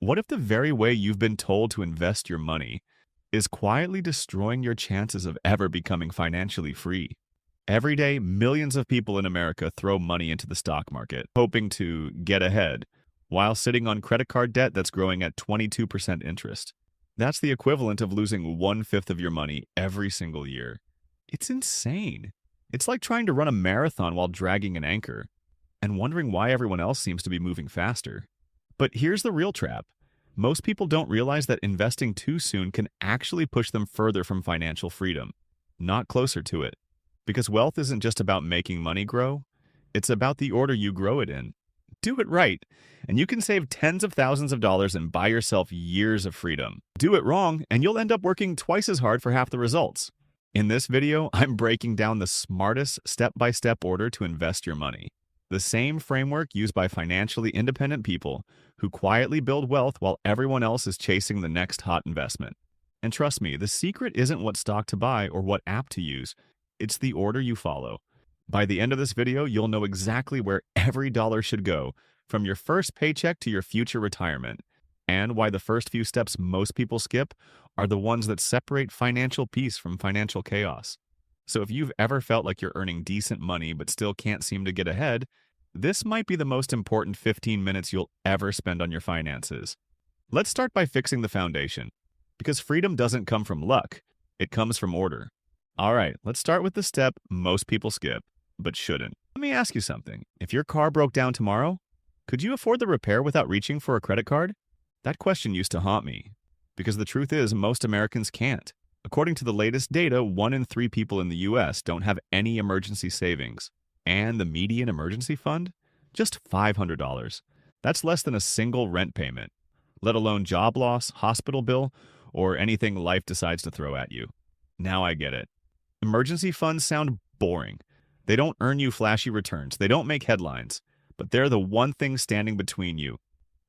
What if the very way you've been told to invest your money is quietly destroying your chances of ever becoming financially free? Every day, millions of people in America throw money into the stock market, hoping to get ahead, while sitting on credit card debt that's growing at 22% interest. That's the equivalent of losing one-fifth of your money every single year. It's insane. It's like trying to run a marathon while dragging an anchor and wondering why everyone else seems to be moving faster. But here's the real trap. Most people don't realize that investing too soon can actually push them further from financial freedom, not closer to it. Because wealth isn't just about making money grow, it's about the order you grow it in. Do it right, and you can save tens of thousands of dollars and buy yourself years of freedom. Do it wrong, and you'll end up working twice as hard for half the results. In this video, I'm breaking down the smartest step-by-step order to invest your money. The same framework used by financially independent people who quietly build wealth while everyone else is chasing the next hot investment. And trust me, the secret isn't what stock to buy or what app to use. It's the order you follow. By the end of this video, you'll know exactly where every dollar should go, from your first paycheck to your future retirement, and why the first few steps most people skip are the ones that separate financial peace from financial chaos. So if you've ever felt like you're earning decent money but still can't seem to get ahead, this might be the most important 15 minutes you'll ever spend on your finances. Let's start by fixing the foundation, because freedom doesn't come from luck, it comes from order. All right, let's start with the step most people skip, but shouldn't. Let me ask you something. If your car broke down tomorrow, could you afford the repair without reaching for a credit card? That question used to haunt me, because the truth is most Americans can't. According to the latest data, 1 in 3 people in the US don't have any emergency savings. And the median emergency fund? Just $500. That's less than a single rent payment, let alone job loss, hospital bill, or anything life decides to throw at you. Now I get it. Emergency funds sound boring. They don't earn you flashy returns. They don't make headlines. But they're the one thing standing between you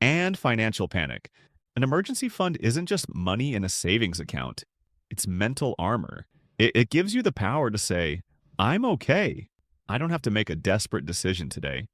and financial panic. An emergency fund isn't just money in a savings account. It's mental armor. It gives you the power to say, I'm okay. I don't have to make a desperate decision today.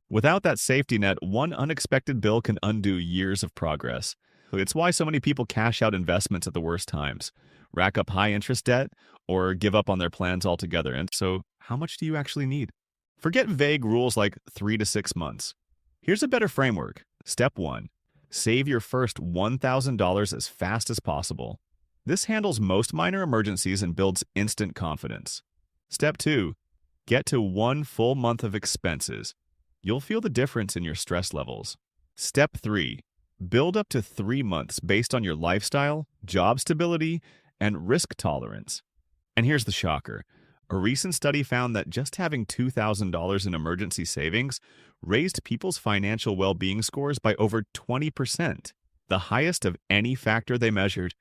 Without that safety net, one unexpected bill can undo years of progress. It's why so many people cash out investments at the worst times, rack up high-interest debt, or give up on their plans altogether. And so, how much do you actually need? Forget vague rules like 3 to 6 months. Here's a better framework. Step 1. Save your first $1,000 as fast as possible. This handles most minor emergencies and builds instant confidence. Step 2. Get to 1 full month of expenses. You'll feel the difference in your stress levels. Step 3. Build up to 3 months based on your lifestyle, job stability, and risk tolerance. And here's the shocker. A recent study found that just having $2,000 in emergency savings raised people's financial well-being scores by over 20%, the highest of any factor they measured.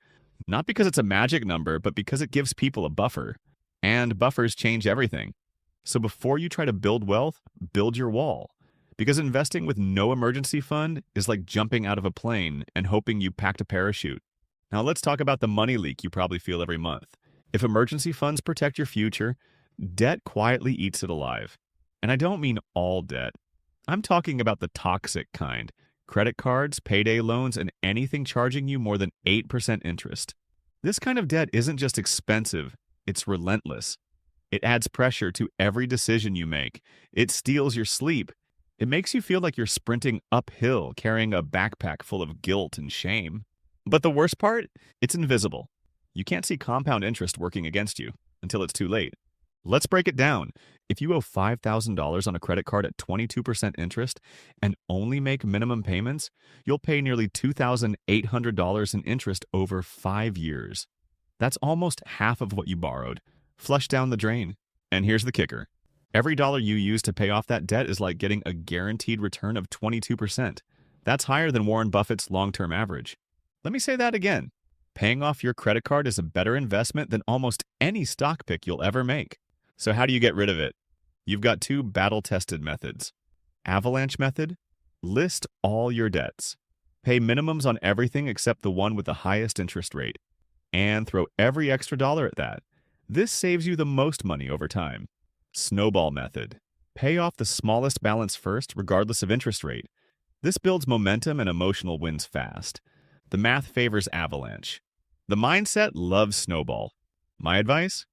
Not because it's a magic number, but because it gives people a buffer. And buffers change everything. So before you try to build wealth, build your wall. Because investing with no emergency fund is like jumping out of a plane and hoping you packed a parachute. Now let's talk about the money leak you probably feel every month. If emergency funds protect your future, debt quietly eats it alive. And I don't mean all debt. I'm talking about the toxic kind. Credit cards, payday loans, and anything charging you more than 8% interest. This kind of debt isn't just expensive, it's relentless. It adds pressure to every decision you make. It steals your sleep. It makes you feel like you're sprinting uphill, carrying a backpack full of guilt and shame. But the worst part? It's invisible. You can't see compound interest working against you until it's too late. Let's break it down. If you owe $5,000 on a credit card at 22% interest and only make minimum payments, you'll pay nearly $2,800 in interest over 5 years. That's almost half of what you borrowed. Flush down the drain. And here's the kicker. Every dollar you use to pay off that debt is like getting a guaranteed return of 22%. That's higher than Warren Buffett's long-term average. Let me say that again. Paying off your credit card is a better investment than almost any stock pick you'll ever make. So how do you get rid of it? You've got 2 battle-tested methods. Avalanche method. List all your debts. Pay minimums on everything except the one with the highest interest rate. And throw every extra dollar at that. This saves you the most money over time. Snowball method. Pay off the smallest balance first, regardless of interest rate. This builds momentum and emotional wins fast. The math favors avalanche. The mindset loves snowball. My advice?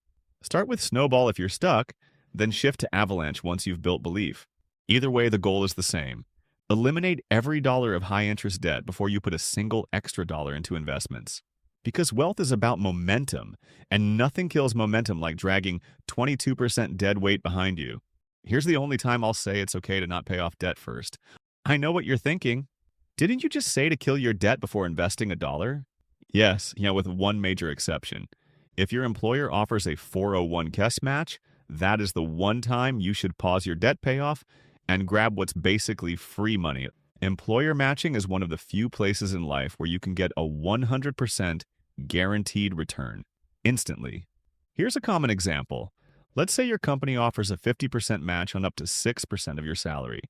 Start with snowball if you're stuck, then shift to avalanche once you've built belief. Either way, the goal is the same. Eliminate every dollar of high-interest debt before you put a single extra dollar into investments. Because wealth is about momentum, and nothing kills momentum like dragging 22% dead weight behind you. Here's the only time I'll say it's okay to not pay off debt first. I know what you're thinking. Didn't you just say to kill your debt before investing a dollar? Yes, with one major exception. If your employer offers a 401k match, that is the one time you should pause your debt payoff and grab what's basically free money. Employer matching is one of the few places in life where you can get a 100% guaranteed return instantly. Here's a common example. Let's say your company offers a 50% match on up to 6% of your salary.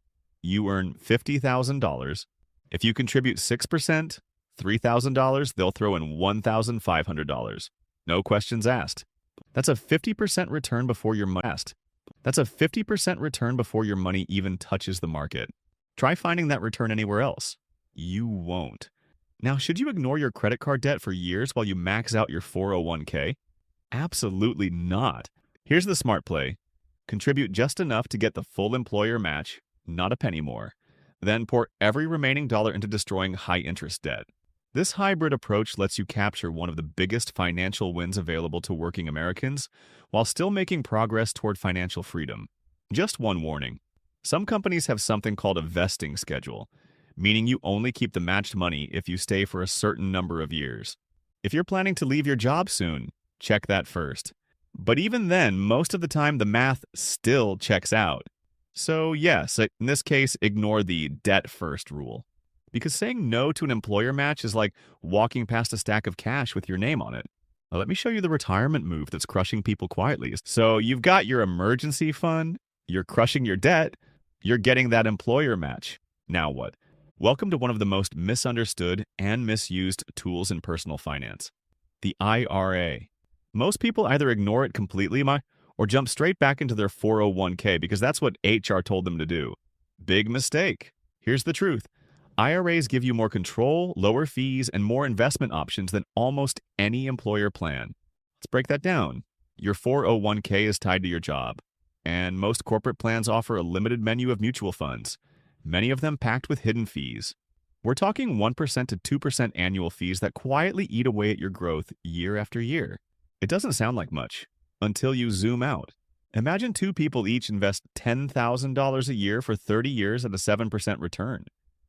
You earn $50,000. If you contribute 6%, $3,000, they'll throw in $1,500. No questions asked. That's a 50% return before your money. That's a 50% return before your money even touches the market. Try finding that return anywhere else. You won't. Now, should you ignore your credit card debt for years while you max out your 401k? Absolutely not. Here's the smart play. Contribute just enough to get the full employer match, not a penny more. Then pour every remaining dollar into destroying high-interest debt. This hybrid approach lets you capture one of the biggest financial wins available to working Americans while still making progress toward financial freedom. Just one warning. Some companies have something called a vesting schedule, meaning you only keep the matched money if you stay for a certain number of years. If you're planning to leave your job soon, check that first. But even then, most of the time the math still checks out. So yes, in this case, ignore the debt first rule. Because saying no to an employer match is like walking past a stack of cash with your name on it. Now, let me show you the retirement move that's crushing people quietly. So you've got your emergency fund, you're crushing your debt, you're getting that employer match. Now what? Welcome to one of the most misunderstood and misused tools in personal finance, the IRA. Most people either ignore it completely or jump straight back into their 401k because that's what HR told them to do. Big mistake. Here's the truth. IRAs give you more control, lower fees, and more investment options than almost any employer plan. Let's break that down. Your 401k is tied to your job, and most corporate plans offer a limited menu of mutual funds, many of them packed with hidden fees. We're talking 1% to 2% annual fees that quietly eat away at your growth year after year. It doesn't sound like much until you zoom out. Imagine two people each invest $10,000 a year for 30 years at a 7% return.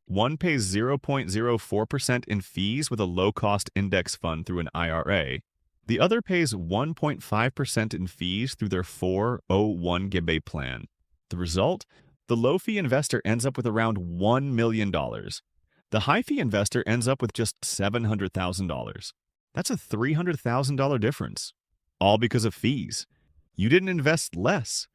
One pays 0.04% in fees with a low-cost index fund through an IRA. The other pays 1.5% in fees through their 401k plan. The result? The low-fee investor ends up with around $1 million. The high-fee investor ends up with just $700,000. That's a $300,000 difference, all because of fees. You didn't invest less.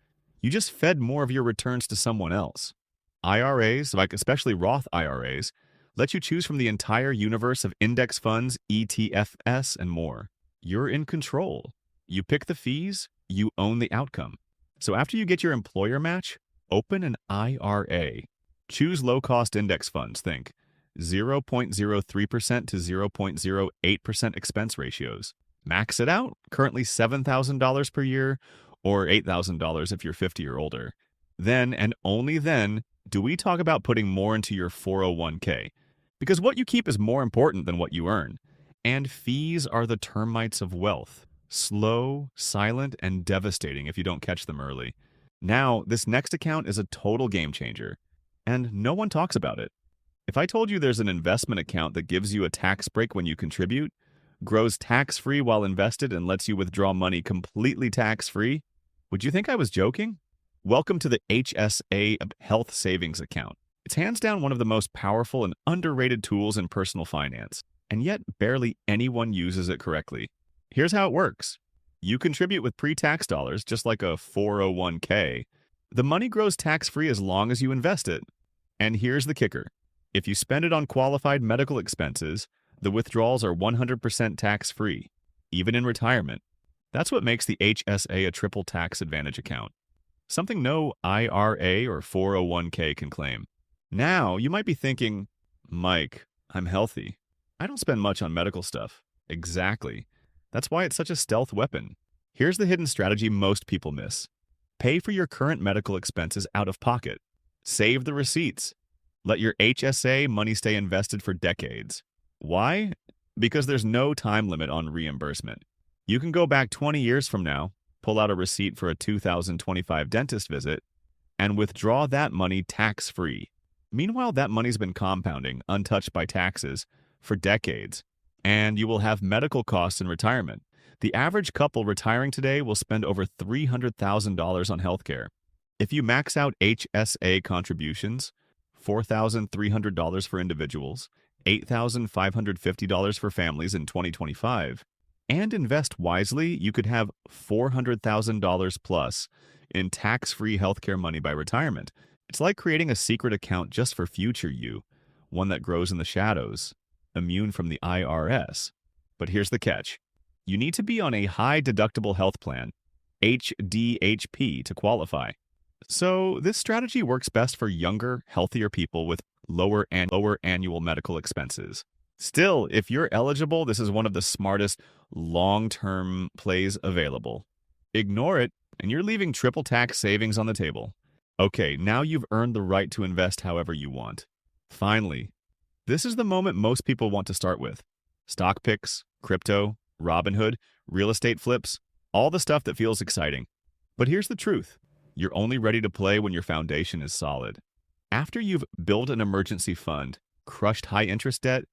You just fed more of your returns to someone else. IRAs, like especially Roth IRAs, let you choose from the entire universe of index funds, ETFs, and more. You're in control. You pick the fees, you own the outcome. So after you get your employer match, open an IRA. Choose low-cost index funds, think 0.03% to 0.08% expense ratios. Max it out, currently $7,000 per year, or $8,000 if you're 50 or older. Then, and only then, do we talk about putting more into your 401k. Because what you keep is more important than what you earn. And fees are the termites of wealth. Slow, silent, and devastating if you don't catch them early. Now, this next account is a total game changer. And no one talks about it. If I told you there's an investment account that gives you a tax break when you contribute, grows tax-free while invested, and lets you withdraw money completely tax-free, would you think I was joking? Welcome to the HSA Health Savings Account. It's hands down one of the most powerful and underrated tools in personal finance, and yet barely anyone uses it correctly. Here's how it works. You contribute with pre-tax dollars, just like a 401k. The money grows tax-free as long as you invest it. And here's the kicker. If you spend it on qualified medical expenses, the withdrawals are 100% tax-free, even in retirement. That's what makes the HSA a triple tax advantage account. Something no IRA or 401k can claim. Now, you might be thinking, Mike, I'm healthy. I don't spend much on medical stuff. Exactly. That's why it's such a stealth weapon. Here's the hidden strategy most people miss. Pay for your current medical expenses out of pocket. Save the receipts. Let your HSA money stay invested for decades. Why? Because there's no time limit on reimbursement. You can go back 20 years from now, pull out a receipt for a 2025 dentist visit, and withdraw that money tax-free. Meanwhile, that money's been compounding, untouched by taxes, for decades, and you will have medical costs in retirement. The average couple retiring today will spend over $300,000 on healthcare. If you max out HSA contributions, $4,300 for individuals, $8,550 for families in 2025, and invest wisely, you could have $400,000 plus in tax-free healthcare money by retirement. It's like creating a secret account just for future you, one that grows in the shadows, immune from the IRS. But here's the catch. You need to be on a high-deductible health plan, HDHP, to qualify. So this strategy works best for younger, healthier people with lower annual medical expenses. Still, if you're eligible, this is one of the smartest long-term plays available. Ignore it, and you're leaving triple tax savings on the table. Okay, now you've earned the right to invest however you want. Finally, this is the moment most people want to start with. Stock picks, crypto, Robinhood, real estate flips, all the stuff that feels exciting. But here's the truth. You're only ready to play when your foundation is solid. After you've built an emergency fund, crushed high-interest debt,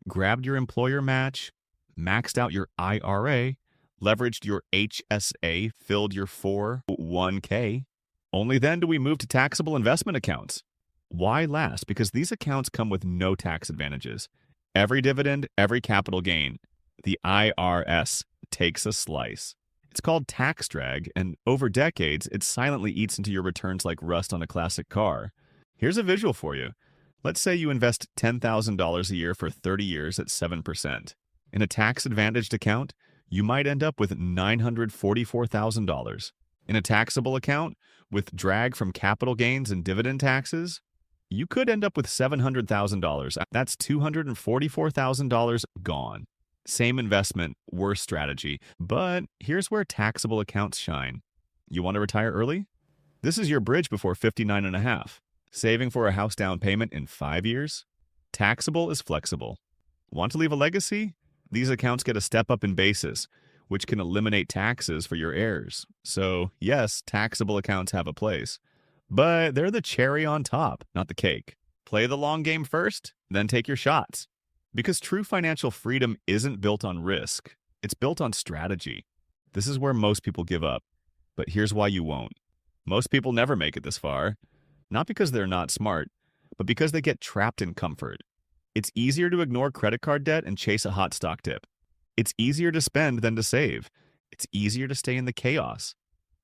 grabbed your employer match, maxed out your IRA, leveraged your HSA, filled your 401k, only then do we move to taxable investment accounts. Why last? Because these accounts come with no tax advantages. Every dividend, every capital gain, the IRS takes a slice. It's called tax drag, and over decades, it silently eats into your returns like rust on a classic car. Here's a visual for you. Let's say you invest $10,000 a year for 30 years at 7%. In a tax-advantaged account, you might end up with $944,000. In a taxable account, with drag from capital gains and dividend taxes, you could end up with $700,000. That's $244,000 gone. Same investment, worse strategy. But here's where taxable accounts shine. You want to retire early? This is your bridge before 59 and a half. Saving for a house down payment in 5 years? Taxable is flexible. Want to leave a legacy? These accounts get a step up in basis, which can eliminate taxes for your heirs. So yes, taxable accounts have a place. But they're the cherry on top, not the cake. Play the long game first, then take your shots. Because true financial freedom isn't built on risk. It's built on strategy. This is where most people give up. But here's why you won't. Most people never make it this far. Not because they're not smart, but because they get trapped in comfort. It's easier to ignore credit card debt and chase a hot stock dip. It's easier to spend than to save. It's easier to stay in the chaos,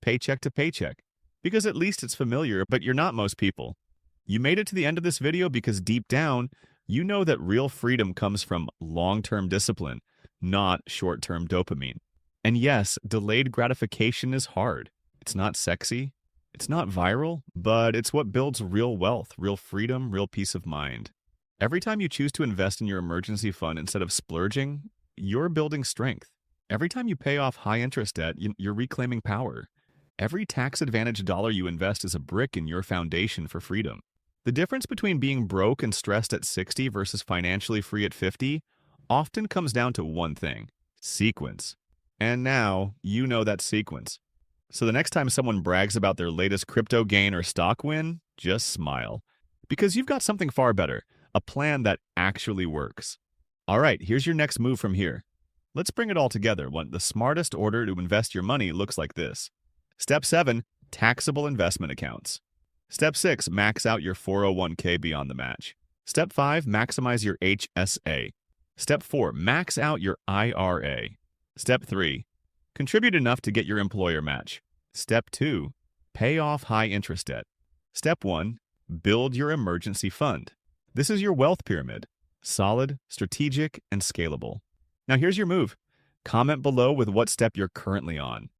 paycheck to paycheck, because at least it's familiar, but you're not most people. You made it to the end of this video because deep down, you know that real freedom comes from long-term discipline, not short-term dopamine. And yes, delayed gratification is hard. It's not sexy. It's not viral, but it's what builds real wealth, real freedom, real peace of mind. Every time you choose to invest in your emergency fund instead of splurging, you're building strength. Every time you pay off high-interest debt, you're reclaiming power. Every tax-advantaged dollar you invest is a brick in your foundation for freedom. The difference between being broke and stressed at 60 versus financially free at 50 often comes down to one thing: sequence. And now you know that sequence. So the next time someone brags about their latest crypto gain or stock win, just smile. Because you've got something far better, a plan that actually works. All right, here's your next move from here. Let's bring it all together. The smartest order to invest your money looks like this. Step 7, taxable investment accounts. Step 6, max out your 401k beyond the match. Step 5, maximize your HSA. Step 4, max out your IRA. Step 3, contribute enough to get your employer match. Step 2, pay off high interest debt. Step 1, build your emergency fund. This is your wealth pyramid. Solid, strategic, and scalable. Now here's your move. Comment below with what step you're currently on.